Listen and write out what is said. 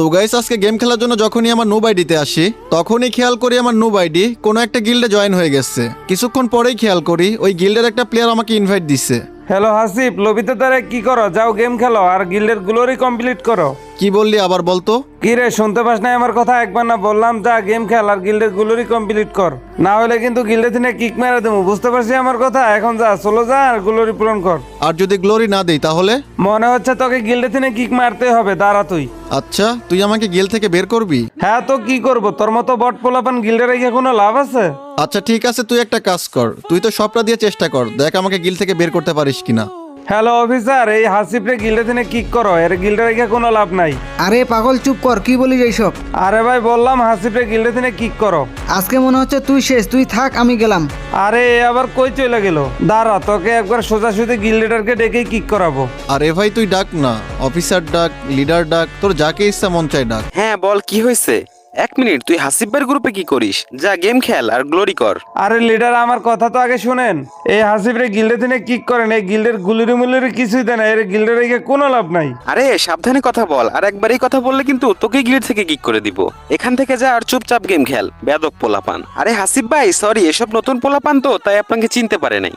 তো গাইস আজকে গেম খেলার জন্য যখনই আমার নুব আইডিতে আসি তখনই খেয়াল করি আমার নুব আইডি কোনো একটা গিল্ডে জয়েন হয়ে গেছে। কিছুক্ষণ পরেই খেয়াল করি ওই গিল্ডের একটা প্লেয়ার আমাকে ইনভাইট দিছে। হ্যালো হাসিব, লবিতে তারা কি করো? যাও গেম খেলো আর গিল্ডের গ্লোরি কমপ্লিট করো। কি বললি আবার বলতো? কি রে, শুনতে পাস না আমার কথা? একবার না বললাম যা গেম খেল আর গিল্ডের গ্লোরি কমপ্লিট কর, না হলে কিন্তু গিল্ডে থেকে কিক মেরে দেবো। বুঝতে পারছি আমার কথা? এখন যা, চলো যা আর গ্লোরি পূরণ কর। আর যদি গ্লোরি না দেই তাহলে? মনে হচ্ছে তোকে গিল্ডে থেকে কিক মারতে হবে, দাঁড়া তুই। আচ্ছা, তুই আমাকে গিল্ড থেকে বের করবি? হ্যাঁ তো কি করবো, তোর মতো বট পোলাপান গিল্ডে রেখে কোনো লাভ আছে? আচ্ছা ঠিক আছে, তুই একটা কাজ কর, তুই তো সবটা দিয়ে চেষ্টা কর, দেখ আমাকে গিল্ড থেকে বের করতে পারিস কিনা। হ্যালো অফিসার, এই হাসিবরে গিল্ডে থেকে কিক করো, এর গিল্ডে রেখে কোনো লাভ নাই। আরে পাগল চুপ কর, কি বলিস এইসব? আরে ভাই বললাম হাসিবরে গিল্ডে থেকে কিক করো। আজকে মনে হচ্ছে তুই শেষ, তুই থাক, আমি গেলাম। আরে এ আবার কই চলে গেল? দাঁড়া, তোকে একবার সোজাসুজি গিল্ড লিডারকে ডেকেই কিক করাবো। আরে ভাই তুই ডাক না, অফিসার ডাক, লিডার ডাক, তোর যাকে ইচ্ছা মন চাই ডাক। হ্যাঁ বল, কি হয়েছে? 1 মিনিট, তুই হাসিব ভাইয়ের গ্রুপে কি করিস? যা গেম খেল আর গ্লোরি কর। আরে লিডার, আমার কথা তো আগে শুনেন। এই হাসিবরে গিল্ডে থেকে কিক করেন, এই গিল্ডের গুলিরি মুলিরি কিছুই দেয় না, এর গিল্ডে রেখে কোনো লাভ নাই। আরে সাবধানে কথা বল, আর একবার এই কথা বললে কিন্তু তোকে গিল্ড থেকে কিক করে দিব। এখান থেকে যা আর চুপচাপ গেম খেল, বেয়াদব পোলাপান। আরে হাসিব ভাই সরি, এসব নতুন পোলাপান তো, তাই আপনাকে চিনতে পারে নাই।